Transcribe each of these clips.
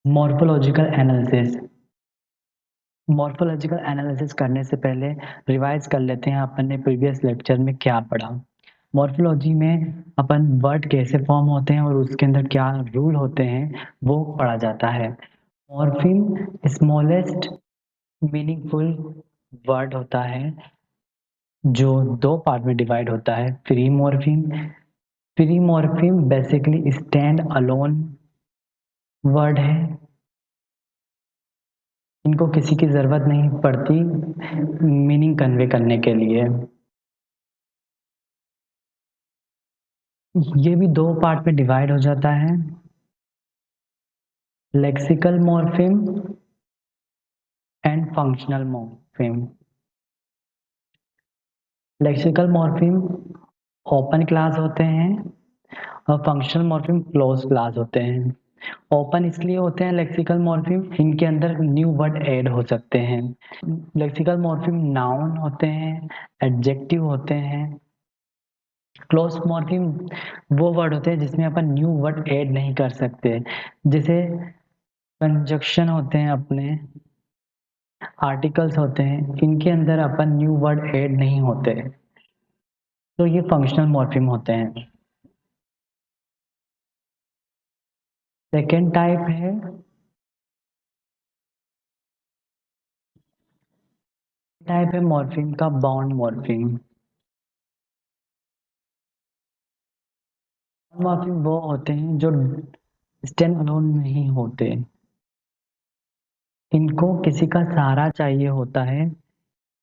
Morphological analysis. Morphological analysis करने से पहले रिवाइज कर लेते हैं अपन ने प्रीवियस लेक्चर में क्या पढ़ा। मॉर्फोलॉजी में अपन वर्ड कैसे फॉर्म होते हैं और उसके अंदर क्या रूल होते हैं वो पढ़ा जाता है। मॉर्फिम स्मॉलेस्ट मीनिंगफुल वर्ड होता है जो दो पार्ट में डिवाइड होता है। Free morpheme basically stand alone word है, इनको किसी की ज़रूरत नहीं पड़ती मीनिंग कन्वे करने के लिए। ये भी दो पार्ट में डिवाइड हो जाता है, lexical morpheme and functional morpheme. Lexical morpheme open class होते हैं और फंक्शनल मॉर्फिम क्लोज क्लास होते हैं। ओपन इसलिए होते हैं लेक्सिकल मॉर्फिम, इनके अंदर न्यू वर्ड ऐड हो सकते हैं। लेक्सिकल मॉर्फिम नाउन होते हैं, एडजेक्टिव होते हैं। क्लोज मॉर्फिम वो वर्ड होते हैं जिसमें अपन न्यू वर्ड ऐड नहीं कर सकते, जैसे कंजक्शन होते हैं, अपने आर्टिकल्स होते हैं, इनके अंदर अपन न्यू वर्ड ऐड नहीं होते, तो ये फंक्शनल मॉर्फिम होते हैं। सेकेंड टाइप है मॉर्फिम का बाउंड मॉर्फिम। मॉर्फिम वो होते हैं जो स्टैंड अलोन नहीं होते, इनको किसी का सहारा चाहिए होता है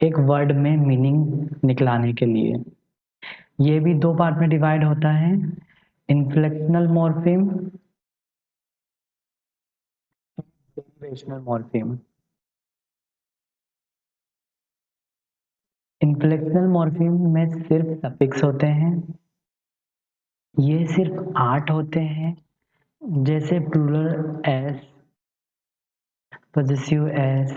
एक वर्ड में मीनिंग निकलाने के लिए। ये भी दो पार्ट में डिवाइड होता है, इन्फ्लेक्शनल मॉर्फिम, डेरिवेशनल मॉर्फिम। इन्फ्लेक्शनल मॉर्फिम में सिर्फ सफिक्स होते हैं, ये सिर्फ 8 होते हैं, जैसे plural S, possessive S,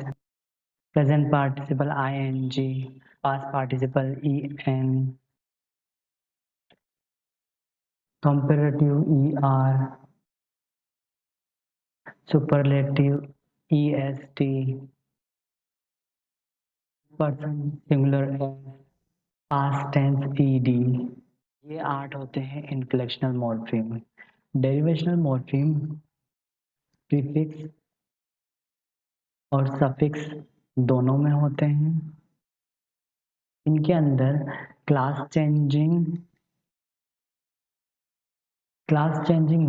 present participle ING, past participle EN, comparative ER, superlative EST, person singular S, past tense ED. ये 8 होते हैं inflectional morpheme. Derivational morpheme prefix और सफिक्स दोनों में होते हैं, इनके अंदर क्लास चेंजिंग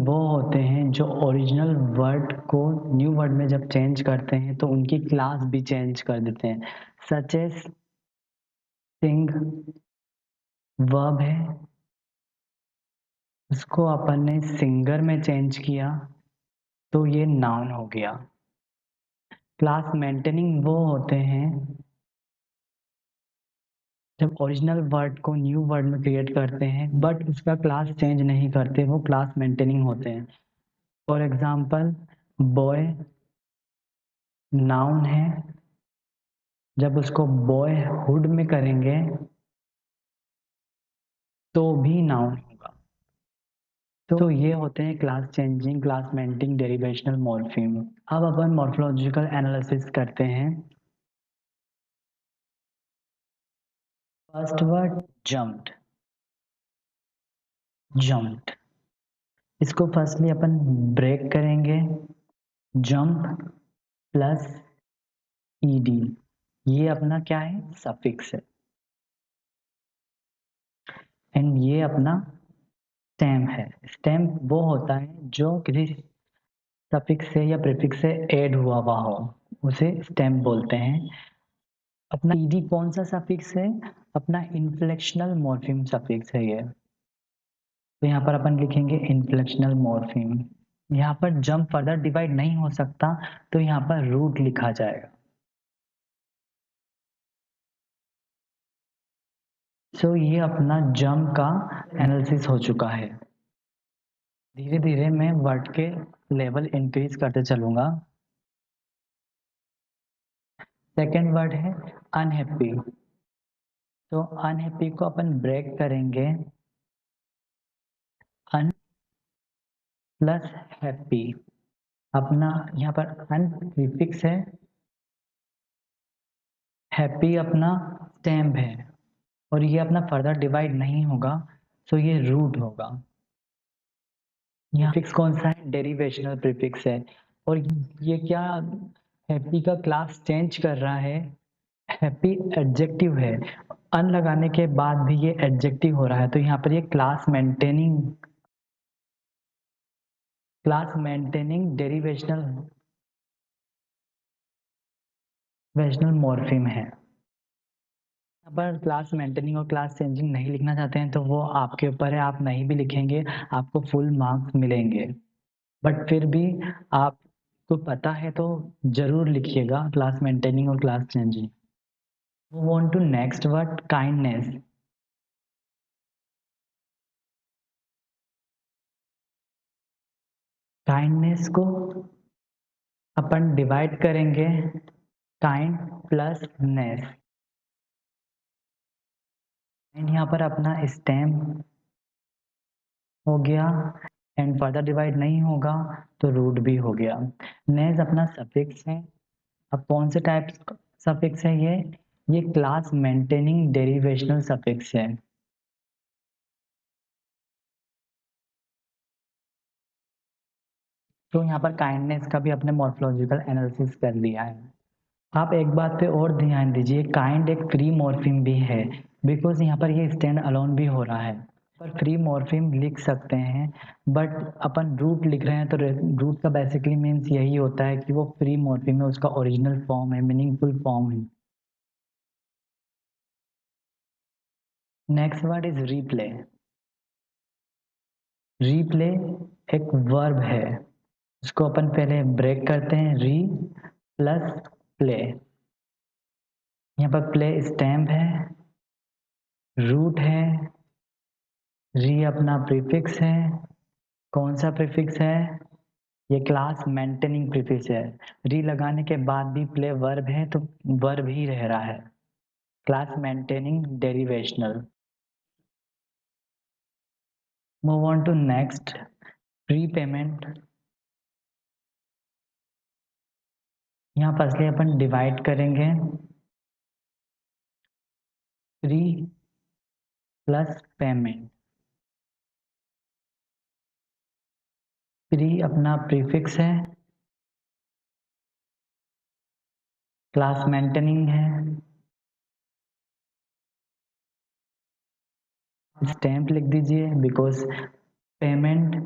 वो होते हैं जो ओरिजिनल वर्ड को न्यू वर्ड में जब चेंज करते हैं तो उनकी क्लास भी चेंज कर देते हैं। सच एज सिंग वर्ब है, उसको अपन ने सिंगर में चेंज किया तो ये नाउन हो गया। क्लास मेंटेनिंग वो होते हैं जब ओरिजिनल वर्ड को न्यू वर्ड में क्रिएट करते हैं बट उसका क्लास चेंज नहीं करते, वो क्लास मेंटेनिंग होते हैं। फॉर एग्जाम्पल बॉय नाउन है, जब उसको बॉयहुड में करेंगे तो भी नाउन होगा। तो ये होते हैं class changing, class maintaining, derivational morpheme. अब अपन मॉर्फोलॉजिकल एनालिसिस करते हैं। फर्स्ट वर्ड जम्प्ड, इसको फर्स्टली अपन ब्रेक करेंगे, जंप प्लस ईडी, ये अपना क्या है, सफिक्स है, एंड ये अपना स्टेम है। स्टेम वो होता है जो किसी सफिक्स से या प्रीफिक्स से ऐड हुआ हो, उसे स्टेम बोलते हैं। अपना ईडी कौन सा सफिक्स है, अपना इन्फ्लेक्शनल मॉर्फिम सफिक्स है ये। तो यहाँ पर अपन लिखेंगे इन्फ्लेक्शनल मॉर्फिम। यहाँ पर जंप फर्दर डिवाइड नहीं हो सकता तो यहाँ पर रूट लिखा जाएगा। सो ये अपना जंप का एनालिसिस हो चुका है। धीरे धीरे मैं वर्ड के लेवल इंक्रीज करते चलूंगा। सेकेंड वर्ड है अनहैप्पी, तो अनहैप्पी को अपन ब्रेक करेंगे, अन प्लस हैप्पी, अपना यहाँ पर अन प्रीफिक्स है, हैप्पी अपना स्टेम है और ये अपना फर्दर डिवाइड नहीं होगा, तो ये रूट होगा। यहाँ प्रीफिक्स कौन सा है? डेरिवेशनल प्रीफिक्स है। और ये क्या हैप्पी का क्लास चेंज कर रहा है? हैप्पी एडजेक्टिव है, अन लगाने के बाद भी ये एडजेक्टिव हो रहा है, तो यहाँ पर ये क्लास मेंटेनिंग डेरिवेशनल मॉर्फिम है। यहाँ पर क्लास मेंटेनिंग और क्लास चेंजिंग नहीं लिखना चाहते हैं तो वो आपके ऊपर है, आप नहीं भी लिखेंगे आपको फुल मार्क्स मिलेंगे, बट फिर भी आपको पता है तो जरूर लिखिएगा क्लास मेंटेनिंग और class changing. Move on to next word, kindness. Kindness को अपन डिवाइड करेंगे काइंड प्लस नेस, एंड यहाँ पर अपना स्टेम हो गया एंड फर्दर डिवाइड नहीं होगा तो रूट भी हो गया। नेस अपना सफिक्स है। अब कौन से टाइप सफिक्स है ये क्लास मेंटेनिंग डेरिवेशनल सफिक्स है। तो यहाँ पर काइंडनेस का भी अपने मॉर्फोलॉजिकल एनालिसिस कर लिया है। आप एक बात पे और ध्यान दीजिए, काइंड एक फ्री मॉर्फिम भी है, बिकॉज यहाँ पर ये स्टैंड अलोन भी हो रहा है। पर फ्री मॉर्फिम लिख सकते हैं, बट अपन रूट लिख रहे हैं तो रूट का बेसिकली मीन्स यही होता है कि वो फ्री मॉर्फिम है, उसका ओरिजिनल फॉर्म है, मीनिंगफुल फॉर्म है। Next word is replay. Replay एक वर्ब है, उसको अपन पहले ब्रेक करते हैं, री प्लस प्ले। यहाँ पर प्ले स्टैम्प है, रूट है, री अपना प्रीफिक्स है। कौन सा प्रीफिक्स है? ये क्लास मेंटेनिंग प्रीफिक्स है। री लगाने के बाद भी प्ले वर्ब है तो वर्ब ही रह रहा है, class maintaining derivational. Move on to next, pre payment. यहाँ फर्स्टली अपन डिवाइड करेंगे प्री प्लस पेमेंट। प्री अपना प्रीफिक्स है, क्लास मेंटेनिंग है, स्टैम्प लिख दीजिए बिकॉज पेमेंट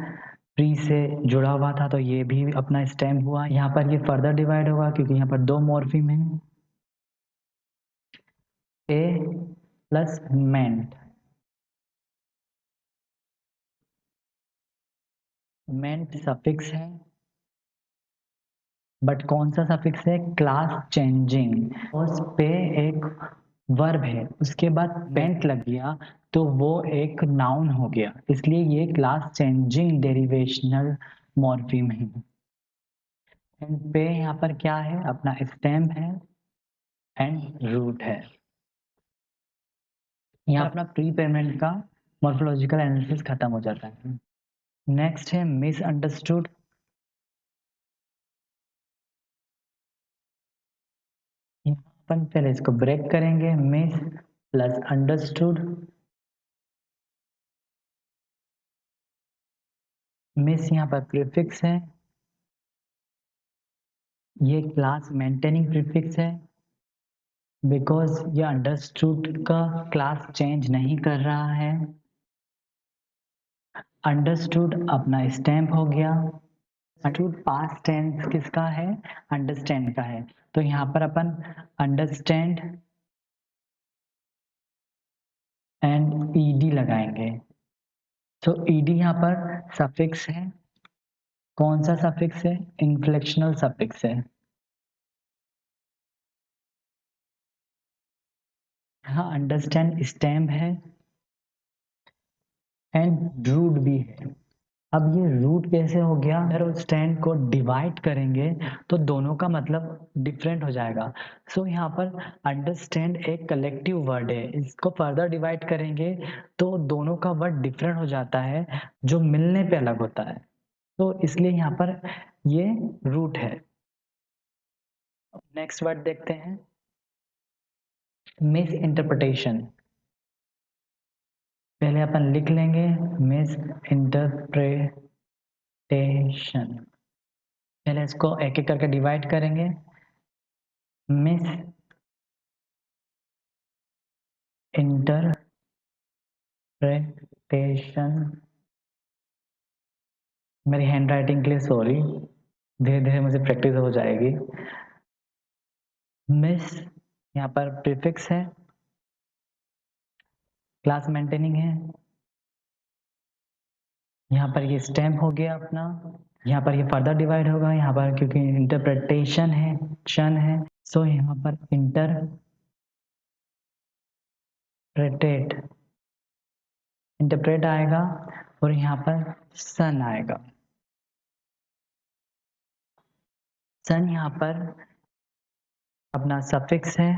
प्री से जुड़ा हुआ था तो ये भी अपना स्टैम्प हुआ। यहाँ पर ये फर्दर डिवाइड होगा क्योंकि यहाँ पर दो मॉर्फिम है, पे प्लस मेंट। मेंट सफिक्स है, बट कौन सा सफिक्स है? Class changing. उस पे एक वर्ब है, उसके बाद पेंट लग गया तो वो एक नाउन हो गया, इसलिए ये क्लास चेंजिंग डेरिवेशनल मॉर्फिम है। एंड पे यहाँ पर क्या है? अपना स्टेम है एंड रूट है। यहाँ अपना प्री पेमेंट का मॉर्फोलॉजिकल एनालिसिस खत्म हो जाता है। नेक्स्ट है मिसअंडरस्टूड। अपन पहले इसको ब्रेक करेंगे, मिस प्लस अंडरस्टूड। मिस यहाँ पर प्रीफिक्स है, ये क्लास मेंटेनिंग प्रीफिक्स है बिकॉज ये अंडरस्टूड का क्लास चेंज नहीं कर रहा है। अंडरस्टूड अपना स्टैम्प हो गया। अंडरस्टूड पास्ट टेंस किसका है? अंडरस्टैंड का है, तो यहाँ पर अपन अंडरस्टैंड एंड ईडी लगाएंगे। तो ईडी यहाँ पर सफिक्स है, कौन सा सफिक्स है? इन्फ्लेक्शनल सफिक्स है। हाँ, अंडरस्टैंड स्टैम्प है एंड रूट भी है। अब ये रूट कैसे हो गया? अगर स्टैंड को डिवाइड करेंगे तो दोनों का मतलब डिफरेंट हो जाएगा। सो यहाँ पर अंडरस्टैंड एक कलेक्टिव वर्ड है, इसको फर्दर डिवाइड करेंगे तो दोनों का वर्ड डिफरेंट हो जाता है, जो मिलने पे अलग होता है। तो इसलिए यहाँ पर ये रूट है। नेक्स्ट वर्ड देखते हैं, मिस इंटरप्रिटेशन। पहले अपन लिख लेंगे मिस इंटरप्रिटेशन। पहले इसको एक एक करके डिवाइड करेंगे। मिस इंटरप्रिटेशन, मेरी हैंड राइटिंग के लिए सॉरी, धीरे धीरे मुझे प्रैक्टिस हो जाएगी। मिस यहाँ पर प्रीफिक्स है, क्लास मेंटेनिंग है, यहाँ पर ये स्टेम हो गया अपना, यहाँ पर ये फर्दर डिवाइड होगा, यहाँ पर क्योंकि इंटरप्रिटेशन है, शन है, सो यहाँ पर इंटरप्रेट आएगा और यहाँ पर सन आएगा। सन यहाँ पर अपना सफिक्स है,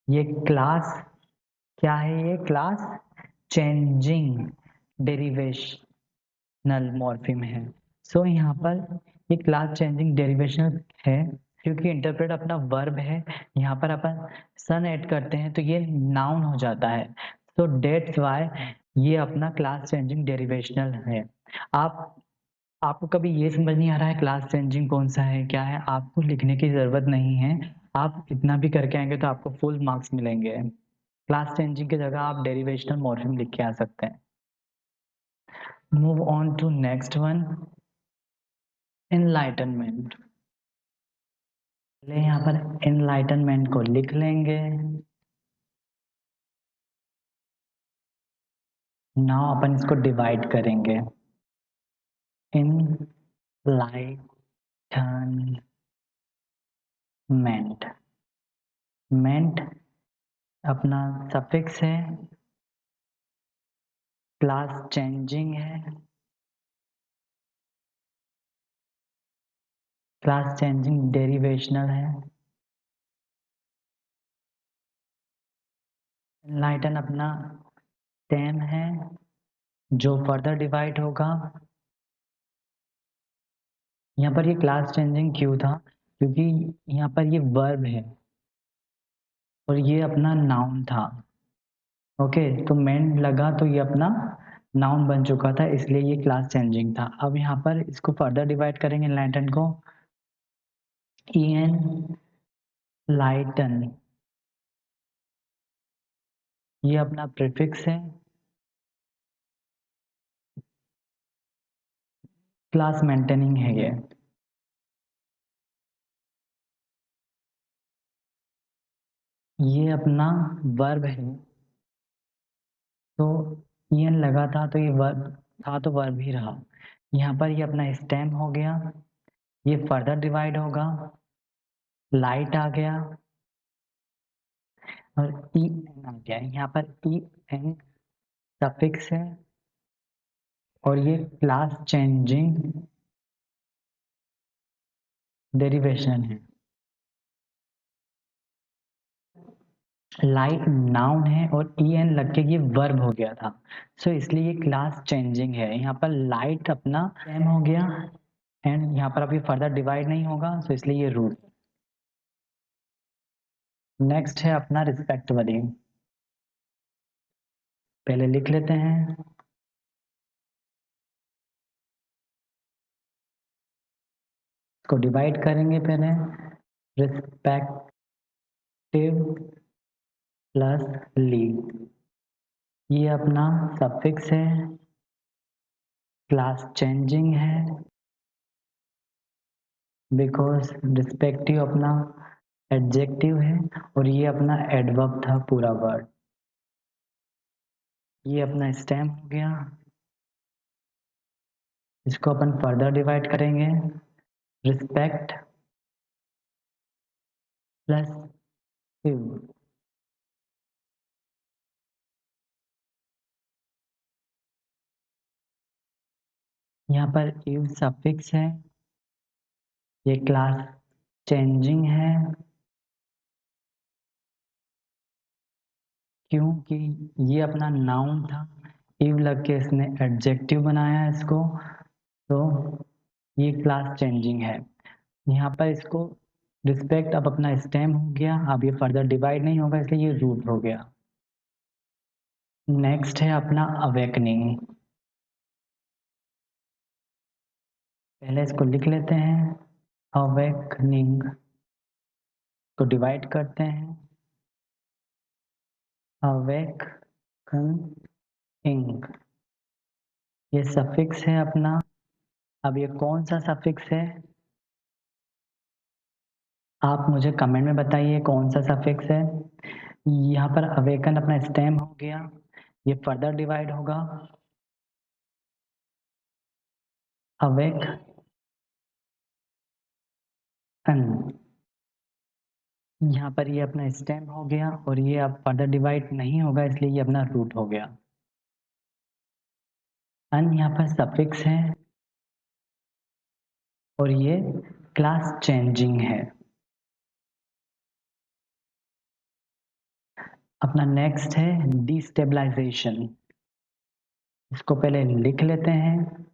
ये क्लास क्या है, ये क्लास चेंजिंग डेरिवेशनल मॉर्फिम है। सो यहाँ पर ये क्लास चेंजिंग डेरिवेशनल है, क्योंकि इंटरप्रेट अपना वर्ब है, यहाँ पर अपन सन ऐड करते हैं तो ये नाउन हो जाता है। सो डेट्स वाई ये अपना क्लास चेंजिंग डेरिवेशनल है। आपको कभी ये समझ नहीं आ रहा है क्लास चेंजिंग कौन सा है क्या है, आपको लिखने की ज़रूरत नहीं है, आप इतना भी करके आएंगे तो आपको फुल मार्क्स मिलेंगे। क्लास चेंजिंग की जगह आप डेरिवेशनल मॉर्फिम लिख के आ सकते हैं। Move on to next one, enlightenment. पहले यहाँ पर एनलाइटनमेंट को लिख लेंगे। नाउ अपन इसको डिवाइड करेंगे। एनलाइटनमेंट, मेंट अपना सफिक्स है, क्लास चेंजिंग है, क्लास चेंजिंग डेरिवेशनल है, एनलाइटन अपना टेम है जो फर्दर डिवाइड होगा। यहाँ पर ये क्लास चेंजिंग क्यों था, क्योंकि यहाँ पर ये वर्ब है और ये अपना नाउन था। ओके, तो मेन लगा तो ये अपना नाउन बन चुका था, इसलिए ये क्लास चेंजिंग था। अब यहाँ पर इसको फर्दर डिवाइड करेंगे एनलाइटन को, एन लाइटन, ये अपना प्रीफिक्स है, क्लास मेंटेनिंग है ये अपना वर्ब है, तो एन लगा था तो ये वर्ब था तो वर्ब ही रहा। यहाँ पर ये अपना स्टेम हो गया, ये फर्दर डिवाइड होगा, लाइट आ गया और ई एन आ गया। यहाँ पर ई एन सफिक्स है और ये क्लास चेंजिंग डेरिवेशन है। लाइट नाउन है और ई एन लग के ये वर्ब हो गया था, सो इसलिए ये क्लास चेंजिंग है। यहाँ पर लाइट अपना स्टेम हो गया एंड यहाँ पर अभी फर्दर डिवाइड नहीं होगा, सो इसलिए ये रूट। नेक्स्ट है अपना रिस्पेक्टफुली, पहले लिख लेते हैं। इसको डिवाइड करेंगे पहले, रिस्पेक्टिव प्लस ली, ये अपना सफिक्स है, क्लास चेंजिंग है, बिकॉज रिस्पेक्टिव अपना एडजेक्टिव है और ये अपना एडवर्ब था पूरा वर्ड। ये अपना स्टेम हो गया, इसको अपन फर्दर डिवाइड करेंगे, रिस्पेक्ट प्लस टिव, यहाँ पर इव सफिक्स है, ये क्लास चेंजिंग है क्योंकि ये अपना नाउन था, इव लग के इसने एडजेक्टिव बनाया इसको, तो ये क्लास चेंजिंग है। यहाँ पर इसको रिस्पेक्ट अब अपना स्टेम हो गया, अब ये फर्दर डिवाइड नहीं होगा इसलिए ये रूट हो गया। नेक्स्ट है अपना अवेकनिंग। पहले इसको लिख लेते हैं, अवेकनिंग को डिवाइड करते हैं, अवेकनिंग, ये सफिक्स है अपना। अब ये कौन सा सफिक्स है, आप मुझे कमेंट में बताइए कौन सा सफिक्स है। यहाँ पर अवेकन अपना स्टेम हो गया, ये फर्दर डिवाइड होगा, अवेकन, यहाँ पर ये अपना स्टेम हो गया और ये अब फर्दर डिवाइड नहीं होगा इसलिए ये अपना रूट हो गया। अन यहाँ पर सफिक्स है और ये क्लास चेंजिंग है। अपना नेक्स्ट है डिस्टेबलाइजेशन। इसको पहले लिख लेते हैं,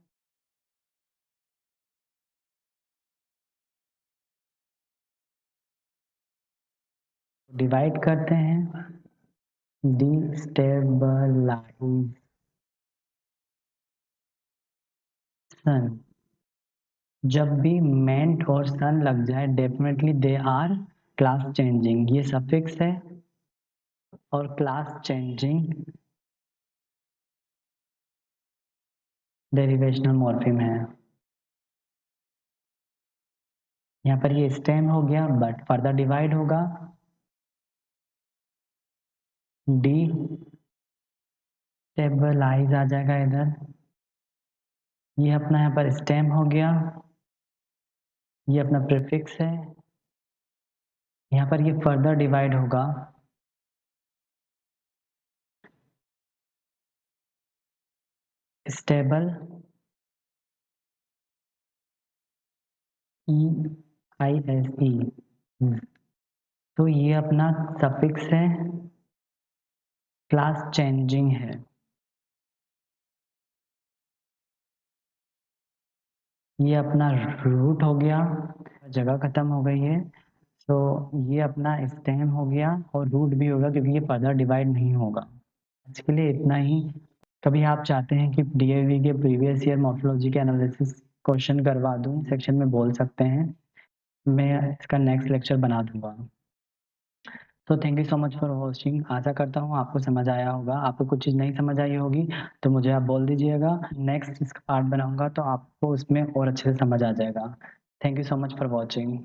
डिवाइड करते हैं, डिस्टेबलाइजेशन। जब भी मेंट और सन लग जाए definitely they are class changing, ये सफिक्स है और क्लास चेंजिंग डेरिवेशनल मॉर्फिम है। यहाँ पर ये स्टेम हो गया बट फर्दर डिवाइड होगा, डी स्टेबलाइज आ जाएगा इधर, ये अपना यहाँ पर स्टेम हो गया, ये अपना प्रीफिक्स है, यहाँ पर ये फर्दर डिवाइड होगा, स्टेबल, EISE, तो ये अपना सफिक्स है, क्लास चेंजिंग है। ये अपना रूट हो गया, जगह खत्म हो गई है, तो ये अपना स्टेम हो गया और रूट भी होगा क्योंकि ये फर्दर डिवाइड नहीं होगा। आज के लिए इतना ही। कभी आप चाहते हैं कि डीएवी के प्रीवियस ईयर मॉर्फोलॉजी के एनालिसिस क्वेश्चन करवा दूं, सेक्शन में बोल सकते हैं, मैं इसका नेक्स्ट लेक्चर बना दूंगा। तो thank you so much for watching. आशा करता हूँ आपको समझ आया होगा। आपको कुछ चीज़ नहीं समझ आई होगी तो मुझे आप बोल दीजिएगा, नेक्स्ट इसका पार्ट बनाऊंगा तो आपको उसमें और अच्छे से समझ आ जाएगा। Thank you so much for watching.